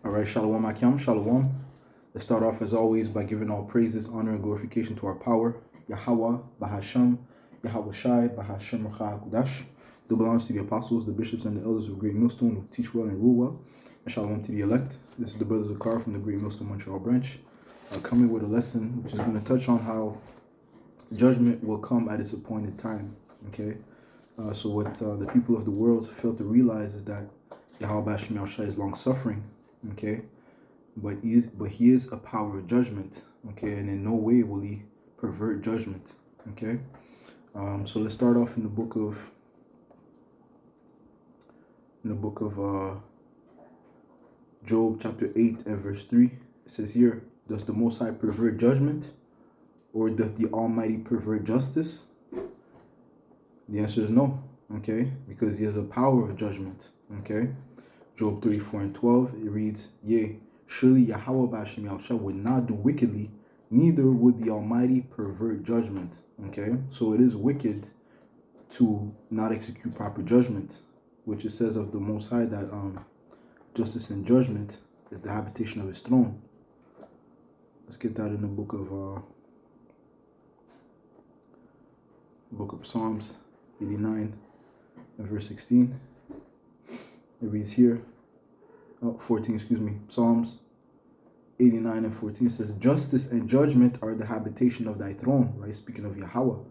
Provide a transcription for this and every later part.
All right, Shalom Akim, Shalom. Let's start off as always by giving all praises, honor, and glorification to our power, Yahweh, Bahasham, Yahweh Shai, Bahasham Racha Kudash. It belongs to the apostles, the bishops, and the elders of Great Millstone who teach well and rule well. And Shalom to the elect. This is the brothers of Zakar from the Great Millstone Montreal branch, coming with a lesson which is going to touch on how judgment will come at its appointed time. Okay, so what the people of the world fail to realize is that Yahweh Bashim Yahushai is long suffering. Okay, but he is a power of judgment. Okay, and in no way will he pervert judgment. Okay, so let's start off in the book of Job, chapter 8 and verse 3. It says here, does the Most High pervert judgment, or does the Almighty pervert justice? The answer is no. Okay, because he has a power of judgment. Okay, Job 34 and 12, it reads, yea, surely Yahweh Bashim Yahushua would not do wickedly, neither would the Almighty pervert judgment. Okay, so it is wicked to not execute proper judgment, which it says of the Most High that justice and judgment is the habitation of his throne. Let's get that in the book of Psalms 89 and verse 16. It reads here, 14, excuse me, Psalms 89 and 14 says, justice and judgment are the habitation of thy throne, right? Speaking of Yahweh,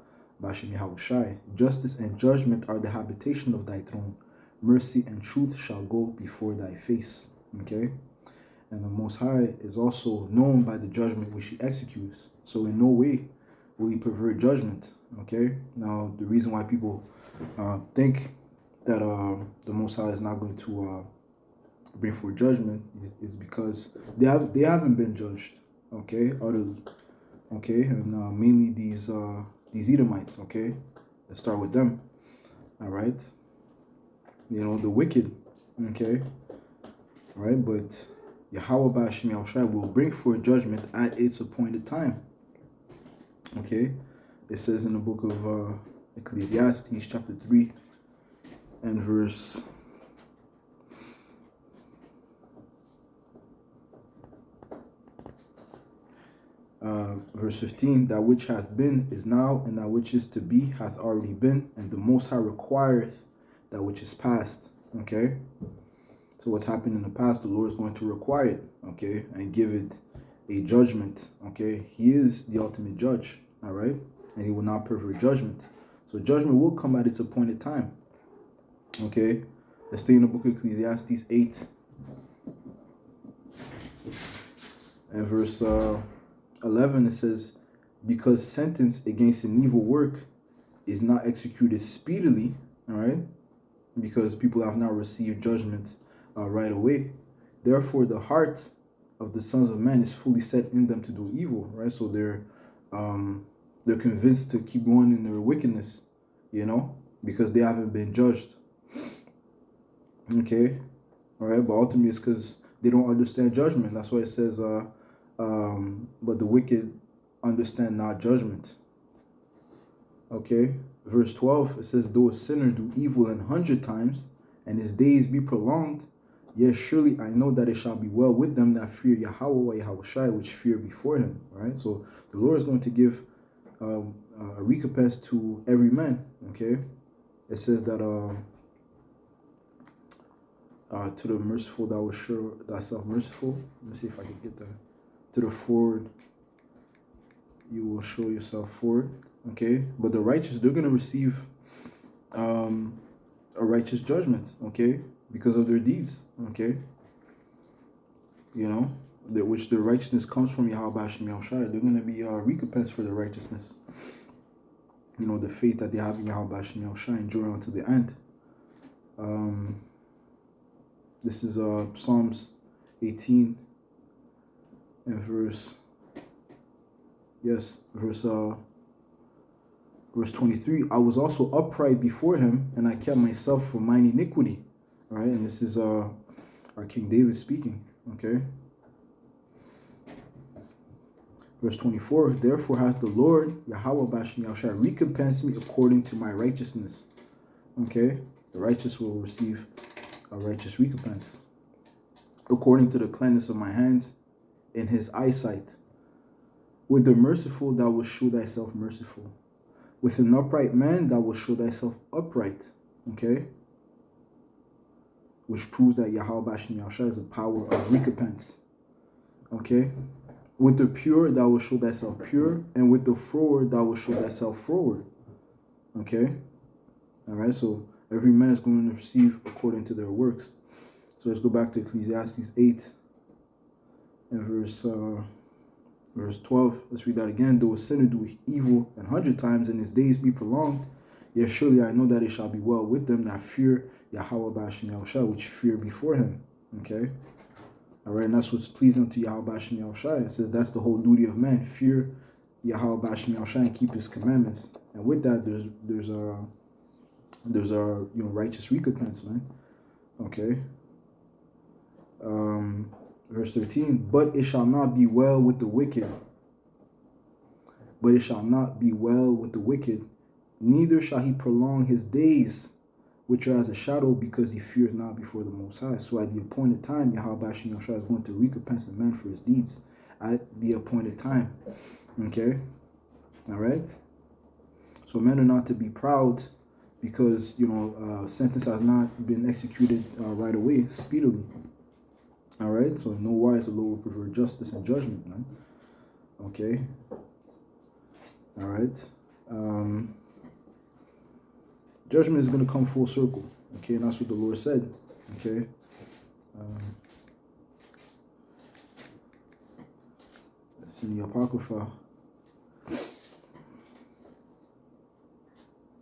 Bashim Yahushai. Justice and judgment are the habitation of thy throne. Mercy and truth shall go before thy face. Okay? And the Most High is also known by the judgment which he executes. So in no way will he pervert judgment. Okay? Now, the reason why people think that the Most High is not going to bring forth judgment is because they haven't been judged, okay, utterly, okay, and mainly these Edomites, okay. Let's start with them, all right. You know, the wicked, okay, all right. But Yahweh Bashim Yahushai will bring forth judgment at its appointed time. Okay, it says in the book of Ecclesiastes, chapter 3. And verse 15, that which hath been is now, and that which is to be hath already been, and the Most High requireth that which is past. Okay, so what's happened in the past, the Lord is going to require it, okay, and give it a judgment. Okay, he is the ultimate judge, all right, and he will not pervert judgment. So judgment will come at its appointed time. Okay, let's stay in the book of Ecclesiastes 8 and verse 11. It says, because sentence against an evil work is not executed speedily, all right, because people have not received judgment right away, therefore the heart of the sons of men is fully set in them to do evil, right? So they're convinced to keep going in their wickedness, you know, because they haven't been judged. Okay, all right, but ultimately it's because they don't understand judgment. That's why it says, but the wicked understand not judgment. Okay, verse 12, it says, though a sinner do evil 100 times, and his days be prolonged, yet surely I know that it shall be well with them that fear Yahweh Yahushai, which fear before him. Right, so the Lord is going to give a recompense to every man. Okay, it says that to the merciful thou wilt show thyself merciful. Let me see if I can get that. To the forward you will show yourself forward. Okay, but the righteous, they're going to receive a righteous judgment, okay, because of their deeds. Okay, you know, which the righteousness comes from Yahweh Bashim Yahushai. They're going to be recompensed for their righteousness, you know, the faith that they have in Yahweh Bashim Yahushai, enduring unto the end. This is Psalms 18 and verse 23. I was also upright before him, and I kept myself from mine iniquity. All right, and this is our King David speaking. Okay, verse 24. Therefore hath the Lord Yahweh Bashim Yahushai recompensed me according to my righteousness. Okay, the righteous will receive a righteous recompense. according to the cleanness of my hands in his eyesight. With the merciful thou wilt show thyself merciful. With an upright man thou wilt show thyself upright. Okay? Which proves that Yahweh Bashem Yahushua is a power of recompense. Okay? With the pure thou wilt show thyself pure, and with the froward thou wilt show thyself froward. Okay? Alright, so every man is going to receive according to their works. So let's go back to Ecclesiastes 8 and verse 12. Let's read that again. Though a sinner do evil 100 times and his days be prolonged, yet surely I know that it shall be well with them that fear Yahweh Bashem Yahushua, which fear before him. Okay? Alright, and that's what's pleasing to Yahweh Bashem Yahushua. It says that's the whole duty of man. Fear Yahweh Bashem Yahushua and keep his commandments. And with that, there's a righteous recompense, man. Okay. Verse 13, but it shall not be well with the wicked. But it shall not be well with the wicked, neither shall he prolong his days, which are as a shadow, because he fears not before the Most High. So at the appointed time, Yahweh Bashem Yahushua is going to recompense a man for his deeds at the appointed time. Okay? Alright? So men are not to be proud because, sentence has not been executed right away, speedily. Alright? So no wise the Lord will prefer justice and judgment, man. Okay? Alright? Judgment is going to come full circle. Okay? And that's what the Lord said. Okay? That's in the Apocrypha.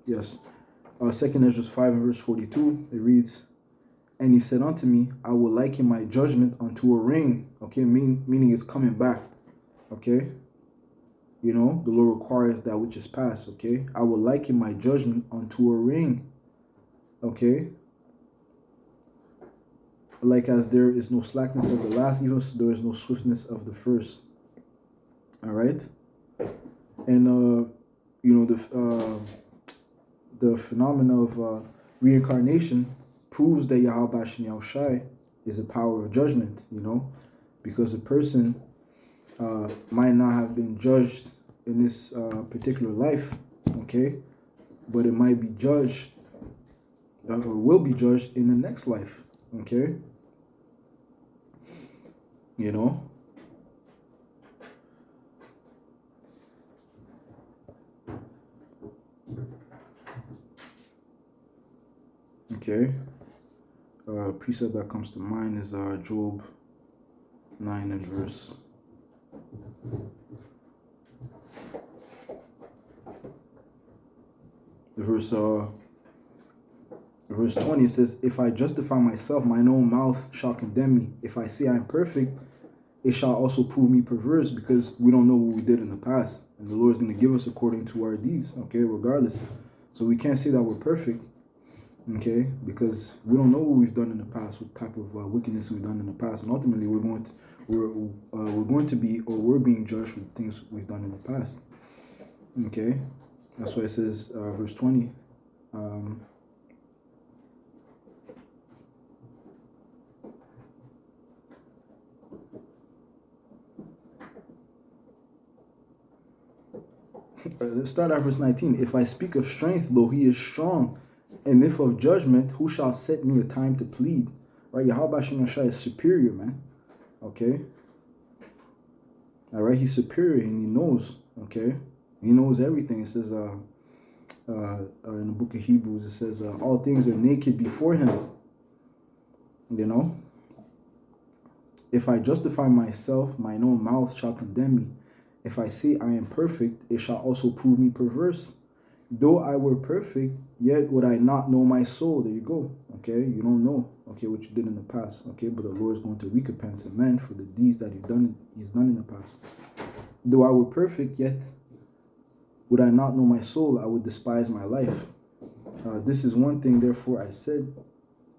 Yes. 2nd Ezra 5 and verse 42, it reads, and he said unto me, I will liken my judgment unto a ring. Okay, meaning it's coming back. Okay? The Lord requires that which is past. Okay? I will liken my judgment unto a ring. Okay? Like as there is no slackness of the last, even so there is no swiftness of the first. Alright? And, the phenomena of reincarnation proves that Yahweh Bashem Yahushua is a power of judgment, because a person might not have been judged in this particular life, okay, but it might be judged or will be judged in the next life, okay, Okay. Precept that comes to mind is Job 9 and verse. Verse 20, it says, if I justify myself, mine own mouth shall condemn me. If I say I am perfect, it shall also prove me perverse, because we don't know what we did in the past. And the Lord is going to give us according to our deeds, okay, regardless. So we can't say that we're perfect, okay, because we don't know what we've done in the past, what type of wickedness we've done in the past. And ultimately, we're being judged for the things we've done in the past. Okay, that's why it says, verse 20, let's start at verse 19. If I speak of strength, though he is strong, and if of judgment, who shall set me a time to plead? Right? Yahweh Bashem Yahushua is superior, man. Okay? Alright, he's superior and he knows. Okay? He knows everything. It says in the book of Hebrews, it says all things are naked before him. If I justify myself, mine own mouth shall condemn me. If I say I am perfect, it shall also prove me perverse. Though I were perfect, yet would I not know my soul. There you go. Okay, you don't know, okay, what you did in the past. Okay, but the Lord is going to recompense a man for the deeds that he's done in the past. Though I were perfect, yet would I not know my soul, I would despise my life. This is one thing, therefore I said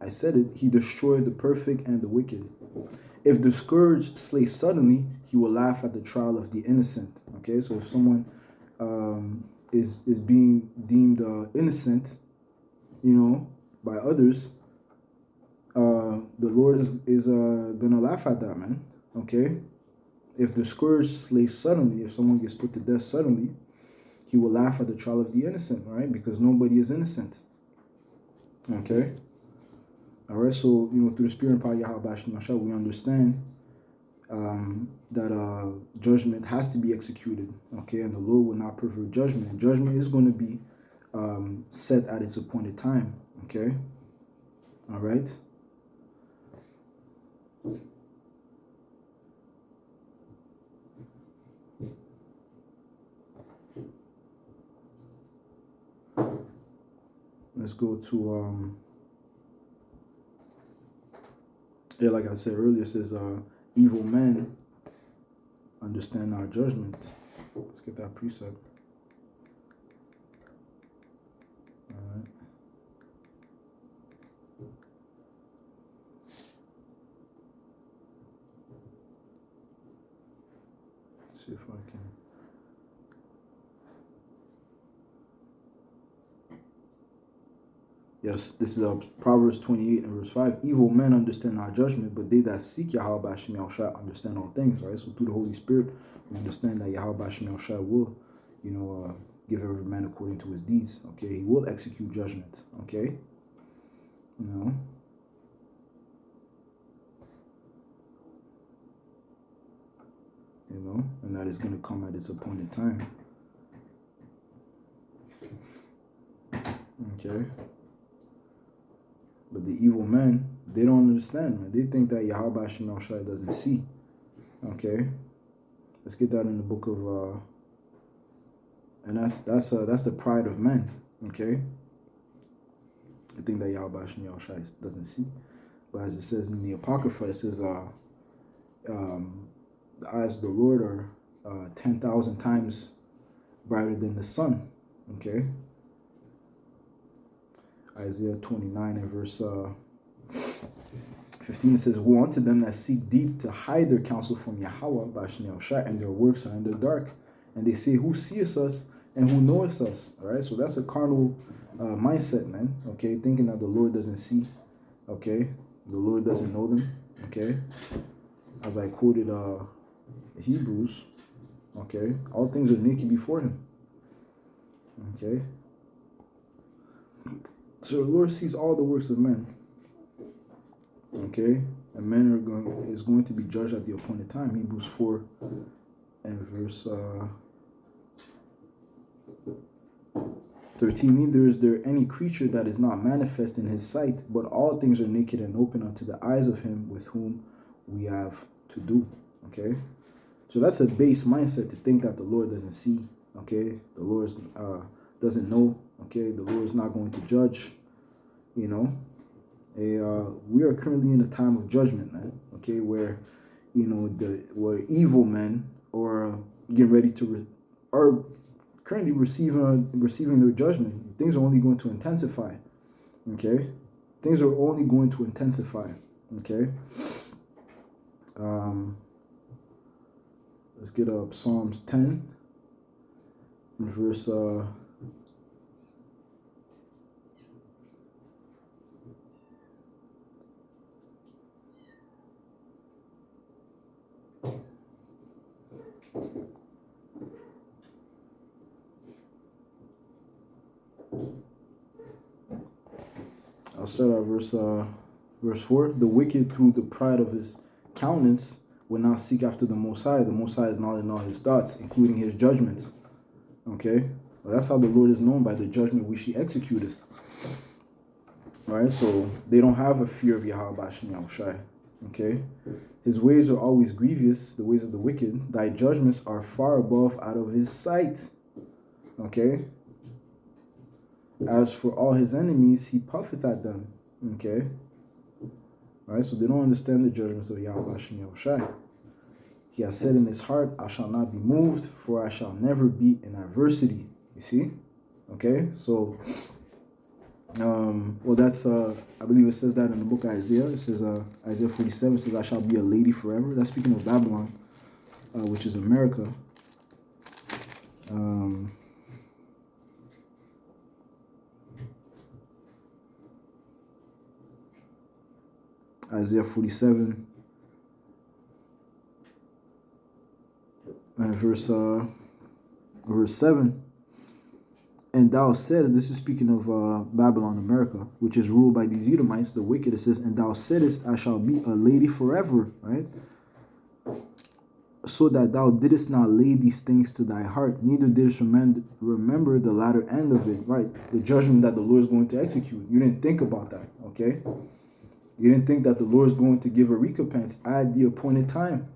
it, he destroyed the perfect and the wicked. If the scourge slay suddenly, he will laugh at the trial of the innocent. Okay, so if someone is being deemed innocent, by others, the Lord is gonna laugh at that, man. Okay, if the scourge slays suddenly, if someone gets put to death suddenly, he will laugh at the trial of the innocent, right? Because nobody is innocent. Okay. All right. So through the Spirit and power of Yahweh Shemashah, we understand that judgment has to be executed. Okay, and the Lord will not pervert judgment. And judgment is going to be set at its appointed time. Okay. All right. Let's go to yeah, like I said earlier, it says evil men understand our judgment. Let's get that precept. All right. Let's see if I can. Yes, this is Proverbs 28 and verse 5. Evil men understand our judgment, but they that seek Yahweh B'Shem Yahushua understand all things, right? So through the Holy Spirit, we understand that Yahweh B'Shem Yahushua will, give every man according to his deeds, okay? He will execute judgment, okay? And that is going to come at its appointed time. Okay? But the evil men, they don't understand, man. They think that Yahweh B'Shem Yahushua doesn't see. Okay? Let's get that in the book of and that's the pride of men. Okay? I think that Yahweh B'Shem Yahushua doesn't see. But as it says in the Apocrypha, it says the eyes of the Lord are 10,000 times brighter than the sun. Okay? Isaiah 29 and verse 15, it says, woe unto them that seek deep to hide their counsel from Yahweh B'Shem Yahushua, and their works are in the dark. And they say, who seeth us and who knoweth us? All right, so that's a carnal mindset, man. Okay, thinking that the Lord doesn't see. Okay, the Lord doesn't know them. Okay, as I quoted Hebrews. Okay, all things are naked before him. Okay, so the Lord sees all the works of men. Okay, and men is going to be judged at the appointed time. Hebrews 4 and verse 13. Neither is there any creature that is not manifest in his sight, but all things are naked and open unto the eyes of him with whom we have to do. Okay, so that's a base mindset to think that the Lord doesn't see. Okay, the Lord doesn't know. Okay, the Lord is not going to judge. We are currently in a time of judgment, man. Okay, where where evil men are getting ready to are currently receiving their judgment. Things are only going to intensify. Okay, things are only going to intensify. Okay. Let's get up Psalms 10 and verse I'll start at verse 4. The wicked through the pride of his countenance will not seek after the Most High. The Most High is not in all his thoughts, including his judgments. Okay? Well, that's how the Lord is known, by the judgment which he executeth. Right? So they don't have a fear of Yahweh B'Shem Yahushua. Okay? His ways are always grievous, the ways of the wicked. Thy judgments are far above out of his sight. Okay? As for all his enemies, he puffeth at them. Okay? Right? So they don't understand the judgments of Yahweh B'Shem Yahushua. He has said in his heart, I shall not be moved, for I shall never be in adversity. You see? Okay? So, well, that's, I believe it says that in the book of Isaiah. It says, Isaiah 47 says, I shall be a lady forever. That's speaking of Babylon, which is America. Isaiah 47 and verse 7. And thou saidst, this is speaking of Babylon, America, which is ruled by these Edomites, the wicked. It says, and thou saidst, I shall be a lady forever, right? So that thou didst not lay these things to thy heart, neither didst remember the latter end of it, right? The judgment that the Lord is going to execute. You didn't think about that, okay? You didn't think that the Lord is going to give a recompense at the appointed time,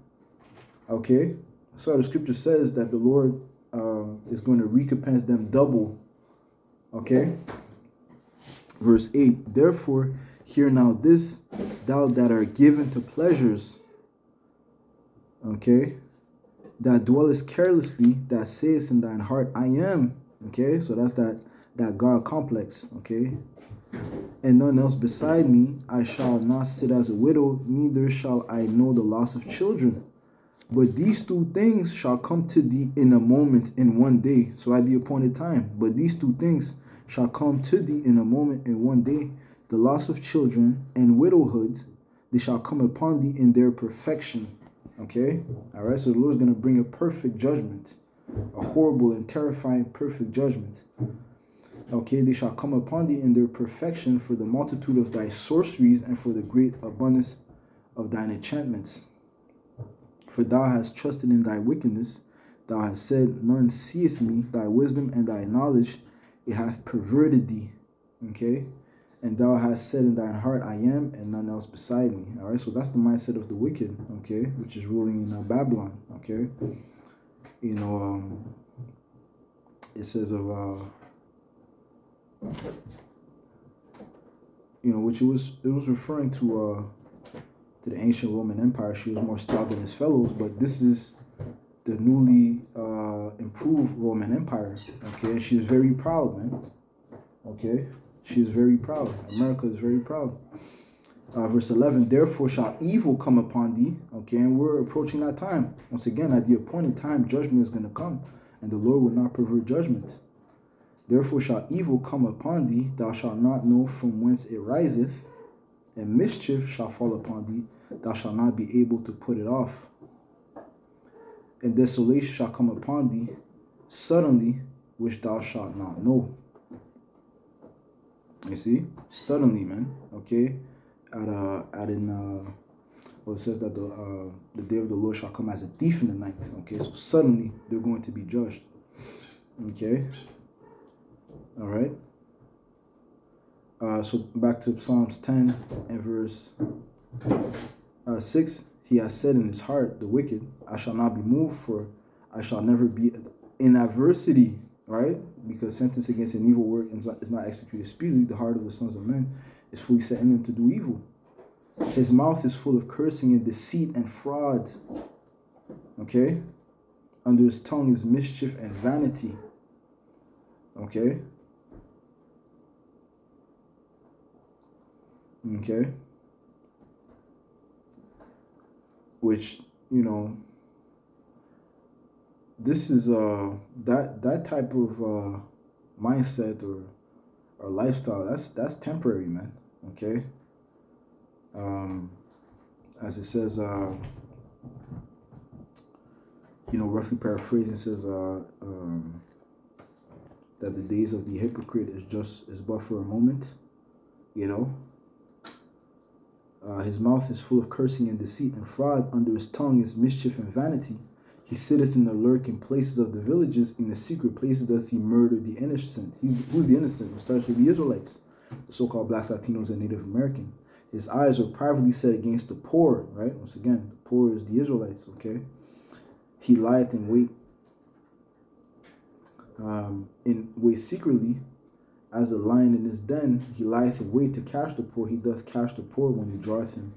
okay? So the scripture says that the Lord is going to recompense them double. Okay, verse 8, therefore hear now this, thou that art given to pleasures, okay, that dwellest carelessly, that sayest in thine heart, I am, okay, so that's that God complex, okay, and none else beside me, I shall not sit as a widow, neither shall I know the loss of children. But these two things shall come to thee in a moment, in one day, so at the appointed time. But these two things shall come to thee in a moment, in one day, the loss of children and widowhood, they shall come upon thee in their perfection. Okay? All right, so the Lord is going to bring a perfect judgment, a horrible and terrifying perfect judgment. Okay, they shall come upon thee in their perfection for the multitude of thy sorceries and for the great abundance of thine enchantments. For thou hast trusted in thy wickedness, thou hast said, none seeth me, thy wisdom and thy knowledge, it hath perverted thee. Okay? And thou hast said in thine heart, I am, and none else beside me. All right, so that's the mindset of the wicked, okay, which is ruling in Babylon, okay? You know, it says of, you know, which it was referring to the ancient Roman Empire. She was more stout than his fellows, but this is the newly improved Roman Empire, okay? And she's very proud, man, okay? She is very proud. America is very proud. Verse 11, therefore shall evil come upon thee, okay? And we're approaching that time. Once again, at the appointed time, judgment is going to come, and the Lord will not pervert judgment. Therefore shall evil come upon thee, thou shalt not know from whence it riseth, and mischief shall fall upon thee, thou shalt not be able to put it off. And desolation shall come upon thee suddenly, which thou shalt not know. You see, suddenly, man. Okay, it says that the day of the Lord shall come as a thief in the night. Okay, so suddenly they're going to be judged. Okay, all right. So back to Psalms 10 and verse 6. He has said in his heart, the wicked, I shall not be moved, for I shall never be in adversity, right? Because sentence against an evil work is not executed speedily. The heart of the sons of men is fully set in them to do evil. His mouth is full of cursing and deceit and fraud. Okay? Under his tongue is mischief and vanity. Okay? Okay? Which, you know, this is that type of mindset or lifestyle, that's temporary, man. Okay? As it says, you know, roughly paraphrasing, says that the days of the hypocrite is but for a moment, you know. His mouth is full of cursing and deceit and fraud. Under his tongue is mischief and vanity. He sitteth in the lurking places of the villages. In the secret places doth he murder the innocent. Who's the innocent? It starts with the Israelites, the so-called Blacks, Latinos, and Native American. His eyes are privately set against the poor, right? Once again, the poor is the Israelites, okay? He lieth in wait secretly. As a lion in his den, he lieth in wait to catch the poor. He doth catch the poor when he draweth him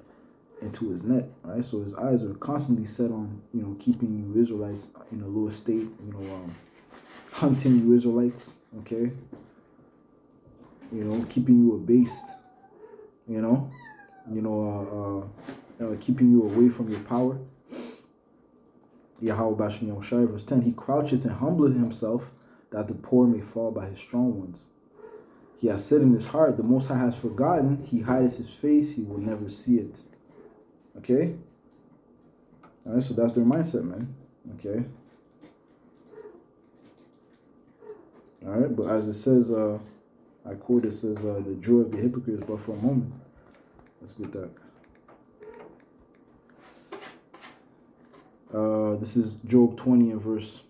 into his net. Right? So his eyes are constantly set on, you know, keeping you Israelites in a low state, you know, hunting you Israelites, okay? You know, keeping you abased, you know, keeping you away from your power. Yahweh Bashmi Oshai, verse 10, he croucheth and humbleth himself, that the poor may fall by his strong ones. He has said in his heart, the Most High has forgotten, he hideth his face, he will never see it. Okay? Alright, so that's their mindset, man. Okay? Alright, but as it says, I quote, it says, the joy of the hypocrite is but for a moment. Let's get that. This is Job 20 and verse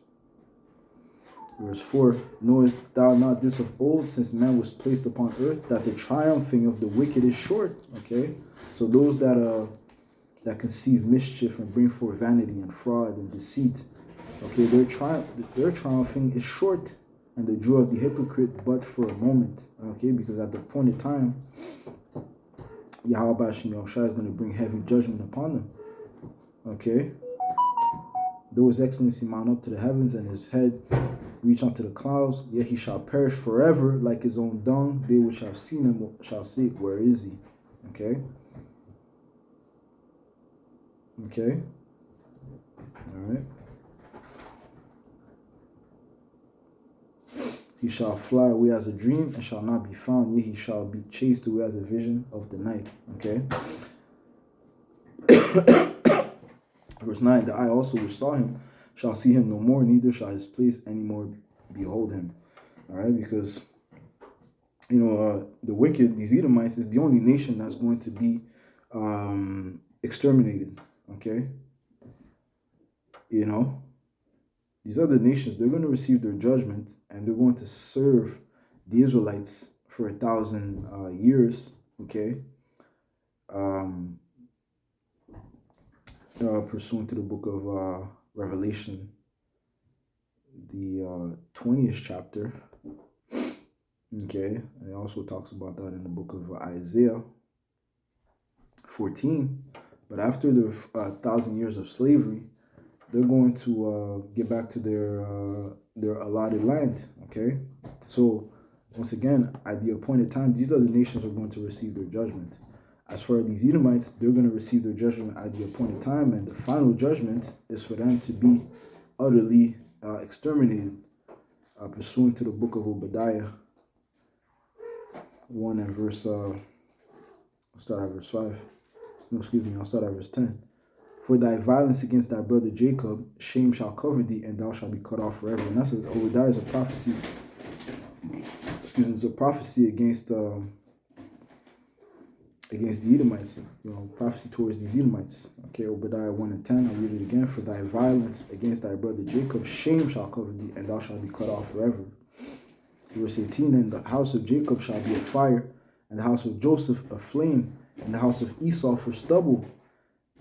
4. Knowest thou not this of old, since man was placed upon earth, that the triumphing of the wicked is short? Okay? So those that conceive mischief and bring forth vanity and fraud and deceit, okay, their triumphing is short, and the joy of the hypocrite but for a moment. Okay, because at the appointed time, Yahweh Bashim Yahushua is going to bring heavy judgment upon them. Okay? Though his excellency mount up to the heavens and his head reach unto the clouds, yet he shall perish forever like his own dung. They which have seen him shall say, where is he? Okay? Okay? Alright. He shall fly away as a dream and shall not be found, yet he shall be chased away as a vision of the night. Okay? Verse 9, the eye also which saw him shall see him no more, neither shall his place any more behold him. Alright, because the wicked, these Edomites, is the only nation that's going to be exterminated. Okay? These other nations, they're going to receive their judgment, and they're going to serve the Israelites for 1,000 years. Okay? Pursuant to the book of Revelation, the 20th chapter. Okay, and it also talks about that in the book of Isaiah 14. But after the 1,000 years of slavery, they're going to get back to their allotted land. Okay, so once again, at the appointed time, these other nations are going to receive their judgment. As for these Edomites, they're going to receive their judgment at the appointed time, and the final judgment is for them to be utterly exterminated, pursuant to the book of Obadiah 1 and verse, I'll start at verse 5. No, excuse me, I'll start at verse 10. For thy violence against thy brother Jacob, shame shall cover thee, and thou shalt be cut off forever. And that's Obadiah is a prophecy. Excuse me, it's a prophecy against the Edomites, prophecy towards these Edomites. Okay, Obadiah 1 and 10, I'll read it again. For thy violence against thy brother Jacob, shame shall cover thee, and thou shalt be cut off forever. Verse 18, and the house of Jacob shall be a fire, and the house of Joseph a flame, and the house of Esau for stubble.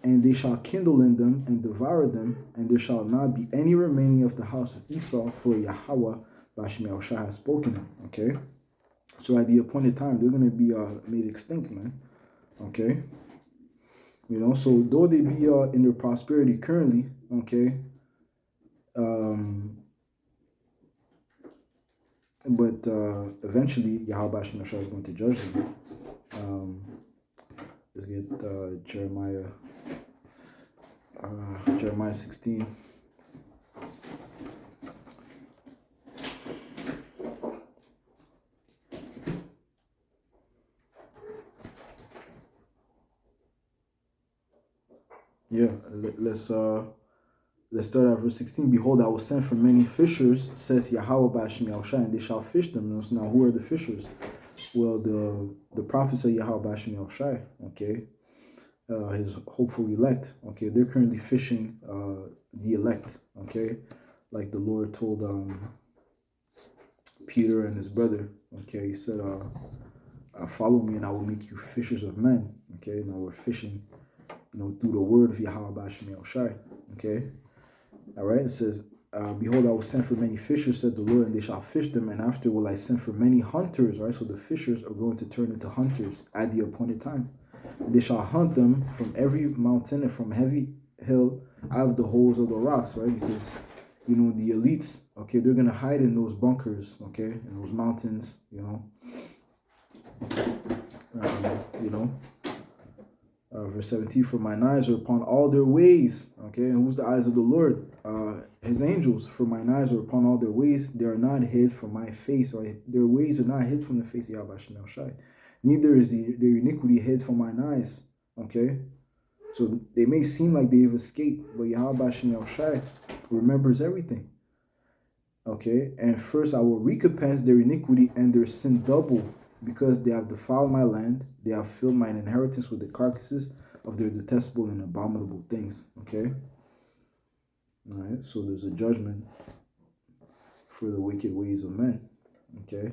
And they shall kindle in them and devour them, and there shall not be any remaining of the house of Esau, for Yahweh Bashim Yahushua has spoken. Okay? So at the appointed time, they're going to be made extinct, man. Okay? So though they be in their prosperity currently, okay, but eventually Yahweh Bashim Yahushua is going to judge them. Let's get Jeremiah 16. Yeah, let's start at verse 16. Behold, I will send for many fishers, saith Yahweh Bashim Yahushua, and they shall fish them. Now, who are the fishers? Well, the prophets of Yahweh Bashim Yahushua, okay, his hopeful elect, okay, they're currently fishing the elect, okay, like the Lord told Peter and his brother, okay, he said, follow me and I will make you fishers of men, okay. Now we're fishing, through the word of Yahweh Bashim Yahushua, okay. All right, it says, behold, I will send for many fishers, said the Lord, and they shall fish them, and after will I send for many hunters. Right, so the fishers are going to turn into hunters at the appointed time. They shall hunt them from every mountain and from every hill out of the holes of the rocks, right? Because the elites, okay, they're gonna hide in those bunkers, okay, in those mountains, verse 17, for mine eyes are upon all their ways. Okay, and who's the eyes of the Lord? His angels. For mine eyes are upon all their ways. They are not hid from my face, or their ways are not hid from the face of Yahweh Shai. Neither is their iniquity hid from mine eyes. Okay, So they may seem like they've escaped, but Yahweh Shem Shai remembers everything. Okay, and first I will recompense their iniquity and their sin double, because they have defiled my land, they have filled mine inheritance with the carcasses of their detestable and abominable things. Okay, all right, so there's a judgment for the wicked ways of men. Okay.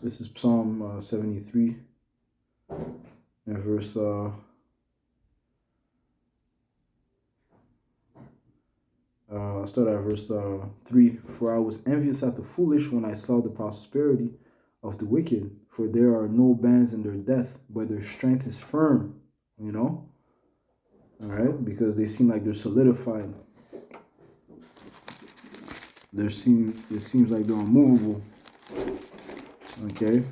This is Psalm 73 and verse I'll start at verse 3. For I was envious at the foolish when I saw the prosperity of the wicked, for there are no bands in their death, but their strength is firm, you know? All right, because they seem like they're solidified. It seems like they're unmovable. Okay.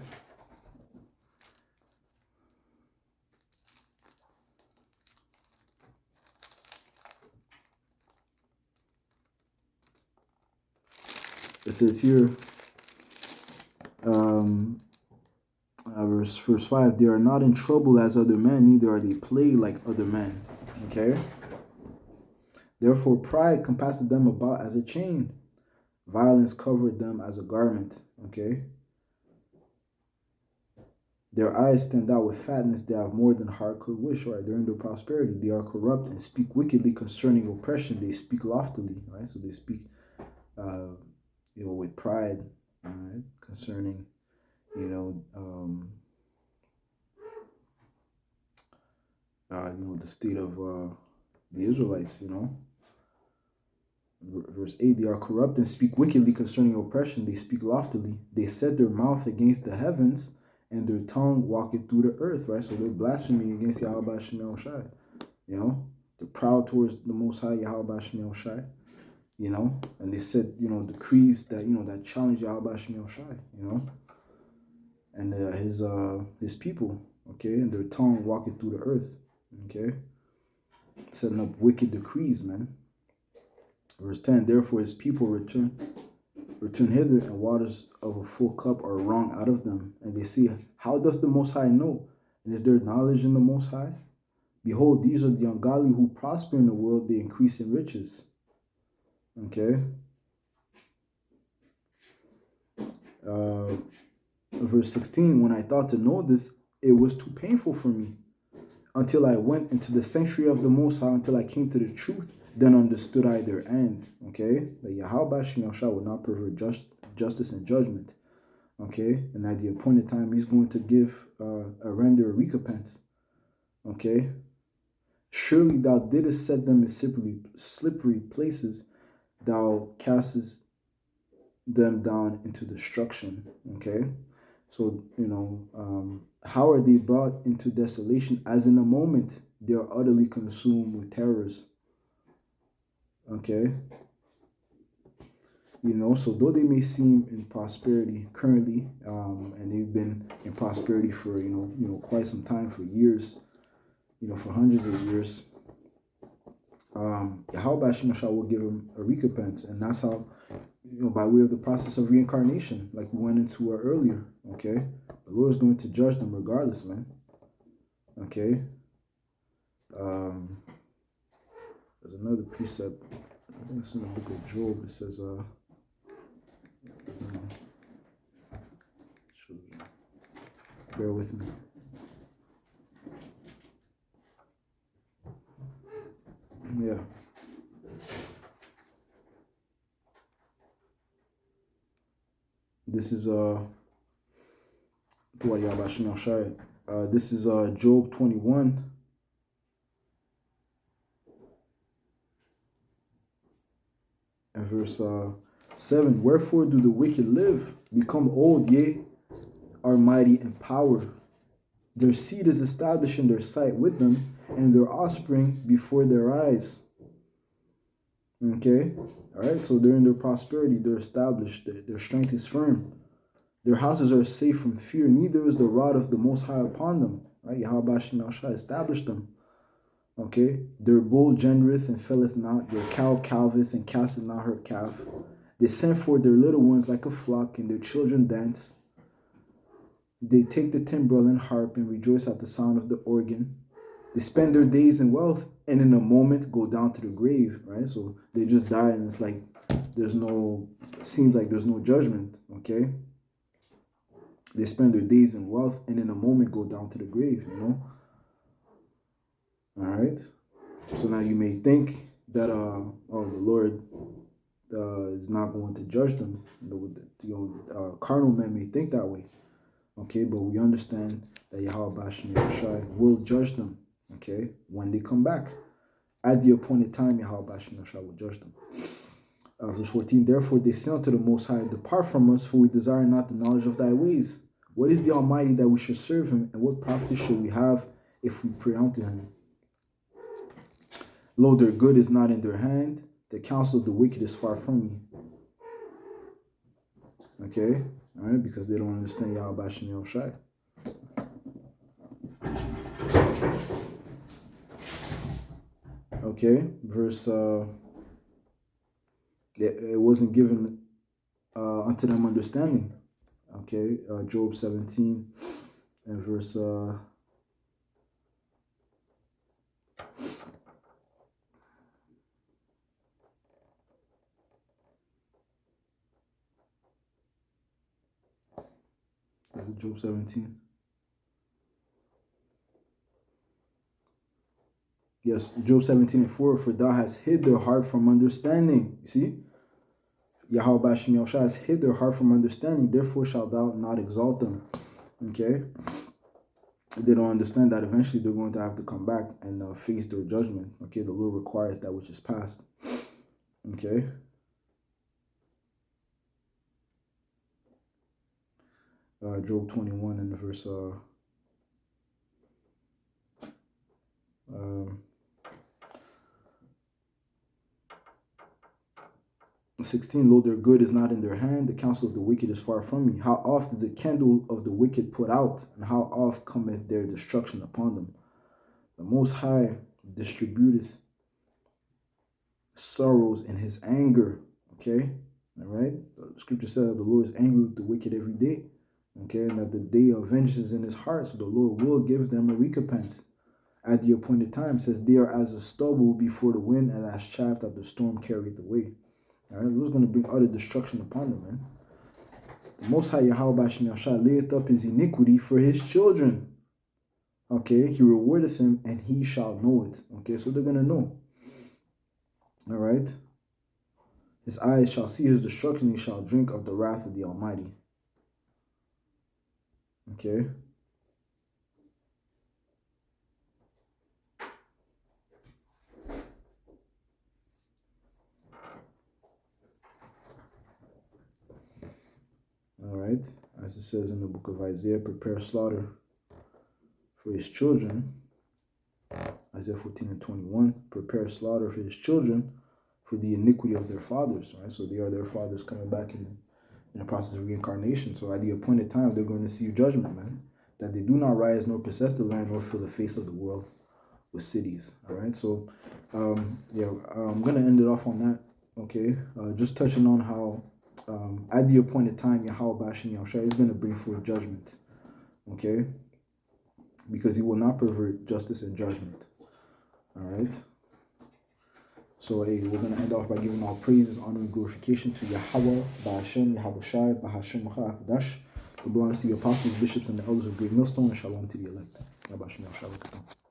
It says here, verse 5, they are not in trouble as other men, neither are they plagued like other men. Okay. Therefore, pride compassed them about as a chain, violence covered them as a garment. Okay. Their eyes stand out with fatness, they have more than heart could wish. Right, they're in their prosperity. They are corrupt and speak wickedly concerning oppression. They speak loftily, right? So they speak, with pride, right? Concerning, the state of the Israelites. Verse 8, they are corrupt and speak wickedly concerning oppression. They speak loftily. They set their mouth against the heavens, and their tongue walketh through the earth, right? So they're blaspheming against Yahweh Shem Shai. They're proud towards the Most High Yahweh Shem Shai. And they said, decrees that, that challenge Yahweh Shem Shai, and his people, okay, and their tongue walking through the earth, okay, setting up wicked decrees, man. Verse 10, therefore his people return hither, and waters of a full cup are wrung out of them. And they say, how doth the Most High know? And is there knowledge in the Most High? Behold, these are the ungodly who prosper in the world, they increase in riches. Okay. Verse 16, when I thought to know this, it was too painful for me, until I went into the sanctuary of the Most High, until I came to the truth. Then understood I their end. Okay, that Yahweh Shem Shai will not pervert justice and judgment. Okay, and at the appointed time, He's going to give a render a recompense. Okay, surely Thou didst set them in slippery places. Thou castest them down into destruction. Okay, so how are they brought into desolation? As in a moment, they are utterly consumed with terrors. Okay. So though they may seem in prosperity currently, and they've been in prosperity for quite some time, for years, for hundreds of years, Yahweh Shem Shai will give them a recompense, and that's how, by way of the process of reincarnation, like we went into earlier. Okay, the Lord is going to judge them regardless, man. Okay. There's another precept. I think it's in the book of Job. It says, bear with me. Yeah. This is this is Job 21. And verse 7, wherefore do the wicked live, become old, yea, are mighty in power. Their seed is established in their sight with them, and their offspring before their eyes. Okay? Alright, so they're in their prosperity, they're established, their strength is firm. Their houses are safe from fear, neither is the rod of the Most High upon them. Right? Yahweh Shem Shai established them. Okay? Their bull gendereth and faileth not, their cow calveth and casteth not her calf. They send forth their little ones like a flock, and their children dance. They take the timbrel and harp and rejoice at the sound of the organ. They spend their days in wealth and in a moment go down to the grave, right? So they just die and it's like seems like there's no judgment, okay? They spend their days in wealth and in a moment go down to the grave, All right? So now you may think that, the Lord is not going to judge them. Carnal men may think that way, okay? But we understand that Yahweh Bashem Yahushai will judge them, okay, when they come back. At the appointed time, Yahweh Bashem Yahushai will judge them. Verse 14, therefore they say unto the Most High, depart from us, for we desire not the knowledge of thy ways. What is the Almighty that we should serve him, and what profit should we have if we pray unto him? Lo, their good is not in their hand, the counsel of the wicked is far from me. Okay? Alright, because they don't understand Yahweh Bashem Yahushai. Okay, verse it wasn't given unto them understanding. Okay, Job 17 and verse is it Job 17? Yes, Job 17:4, for thou hast hid their heart from understanding. You see? Yahweh Bashem Yahushua has hid their heart from understanding, therefore shalt thou not exalt them. Okay? They don't understand that eventually they're going to have to come back and face their judgment. Okay? The Lord requires that which is past. Okay? Job 21 and verse 16, lo, their good is not in their hand, the counsel of the wicked is far from me. How oft is the candle of the wicked put out, and how oft cometh their destruction upon them? The Most High distributeth sorrows in his anger. Okay? All right? The scripture says that the Lord is angry with the wicked every day. Okay? And that the day of vengeance is in his heart, so the Lord will give them a recompense at the appointed time. It says, they are as a stubble before the wind, and as chaff that the storm carrieth away. All right, Lord's going to bring utter destruction upon them, man. The Most High Yahweh Bashem Yahushua layeth up his iniquity for his children. Okay, he rewardeth him, and he shall know it. Okay, so they're going to know. All right. His eyes shall see his destruction, he shall drink of the wrath of the Almighty. Okay. All right, as it says in the book of Isaiah, prepare slaughter for his children. Isaiah 14:21, prepare slaughter for his children for the iniquity of their fathers. Right, so they are their fathers coming back in the process of reincarnation. So at the appointed time, they're going to see judgment, man. That they do not rise nor possess the land nor fill the face of the world with cities. All right, so I'm going to end it off on that. Okay, just touching on how at the appointed time, Yahweh Bashem Yahushua is going to bring forth judgment. Okay? Because he will not pervert justice and judgment. Alright? So, we're going to end off by giving all praises, honor, and glorification to Yahweh, Ba'ashem, Yahushai, Ba'ashem, Macha'akadash. It belongs to the apostles, bishops, and the elders of Great Millstone, and shalom to the elect. Yahweh Bashem Yahushua.